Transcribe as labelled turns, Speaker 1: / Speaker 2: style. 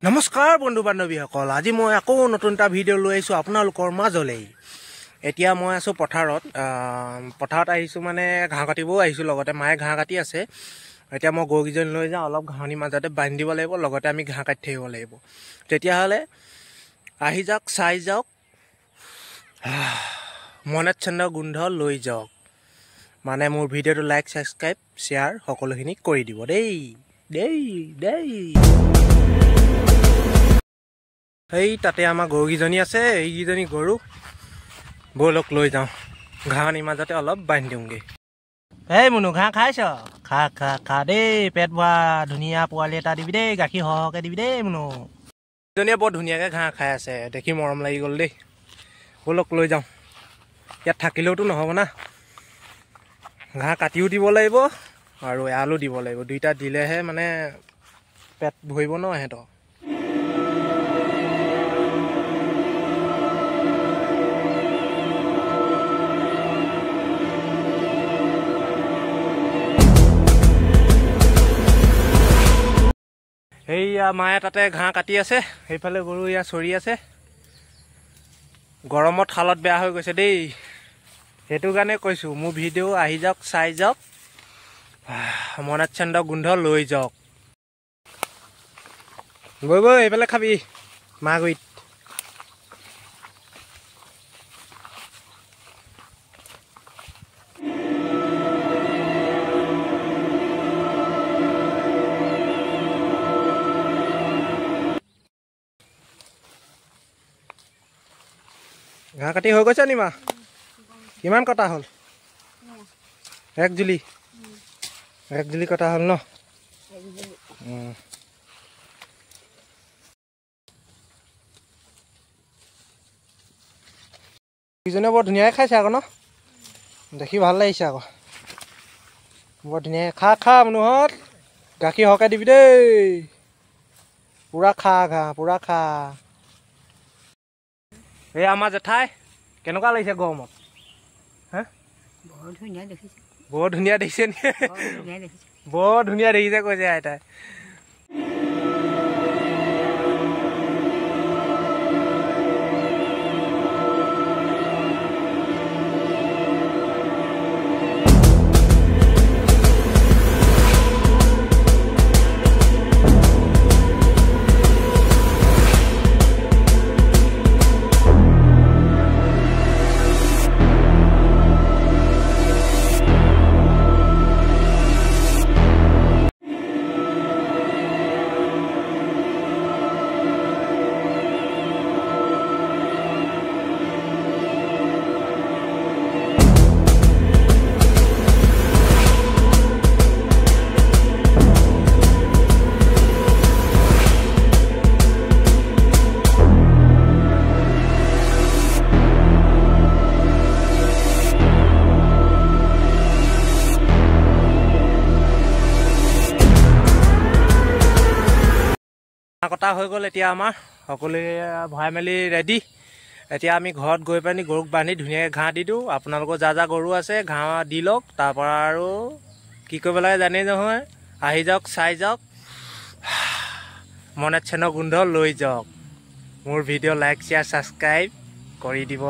Speaker 1: নমস্কাৰ বন্ধু বান্ধৱীসকল, আজি মই আকৌ নতুন এটা ভিডিঅ' লৈ আহিছোঁ আপোনালোকৰ মাজলৈ। এতিয়া মই আছোঁ পথাৰত আহিছোঁ, মানে ঘাঁহ কাটিবও আহিছোঁ। লগতে মায়ে ঘাঁহ কাটি আছে। এতিয়া মই গৰুকেইজনী লৈ যাওঁ, অলপ ঘাঁহনিৰ মাজতে বান্ধি দিব লাগিব, লগতে আমি ঘাঁহ কাটি থাকিব লাগিব। তেতিয়াহ'লে আহি যাওক, চাই যাওক, মনত চন্দৰ গোন্ধ লৈ যাওক। মানে মোৰ ভিডিঅ'টো লাইক, ছাবস্ক্ৰাইব, শ্বেয়াৰ সকলোখিনি কৰি দিব দেই। এই তাতে আমাৰ গৰুকেইজনী আছে, এইকেইজনী গৰু। ব'লক লৈ যাওঁ, ঘাঁহনিৰ মাজতে অলপ বান্ধি দিওঁগৈ। এই মুনু, ঘাঁহ খাইছ? খা দেই, পেট ভৰা ধুনীয়া পোৱালি এটা দিবি দেই, গাখীৰ সৰহকৈ দিবি দেই মুনু। ইজনীয়ে বৰ ধুনীয়াকৈ ঘাঁহ খাই আছে, দেখি মৰম লাগি গ'ল দেই। ব'লক লৈ যাওঁ, ইয়াত থাকিলেওতো নহ'ব না, ঘাঁহ কাটিও দিব লাগিব আৰু এৰালো দিব লাগিব। দুইটা দিলেহে মানে পেট ভৰিব ন সিহঁতৰ। এইয়া মায়ে তাতে ঘাঁহ কাটি আছে, সেইফালে গৰু ইয়াত চৰি আছে। গৰমত হালত বেয়া হৈ গৈছে দেই, সেইটো কাৰণে কৈছোঁ মোৰ ভিডিঅ' আহি যাওক, চাই যাওক, মনত চন্দৰ গোন্ধ লৈ যাওক। বৈ এইফালে খাবি মাগুৰিত। ঘাঁহ কাটি হৈ গৈছে নি মা? কিমান কটা হ'ল? এক জুলি কটা হ'ল ন? ইজনে বৰ ধুনীয়াকৈ খাইছে আকৌ ন, দেখি ভাল লাগিছে আকৌ। বৰ ধুনীয়াকৈ খা মনোহৰ, গাখীৰ সৰহকৈ দিবি দেই, পূৰা খা ঘাঁহ, পূৰা খা। এই আমাৰ জেঠাই কেনেকুৱা লাগিছে গৰমত? হা, বৰ ধুনীয়া দেখিছে নি? বৰ ধুনীয়া দেখিছে কৈছে আইতাই। কটা হৈ গ'ল, এতিয়া আমাৰ সকলোৱে ভৰাই মেলি ৰেডি। এতিয়া আমি ঘৰত গৈ পানি গৰুক বান্ধি ধুনীয়াকৈ ঘাঁহ দি দিওঁ। আপোনালোকৰ যা গৰু আছে ঘাঁহ দি লওক, তাৰপৰা আৰু কি কৰিব লাগে জানেই নহয়। আহি যাওক, চাই যাওক, মনত চন্দৰ গোন্ধ লৈ যাওক। মোৰ ভিডিঅ' লাইক, শ্বেয়াৰ, ছাবস্ক্ৰাইব কৰি দিব।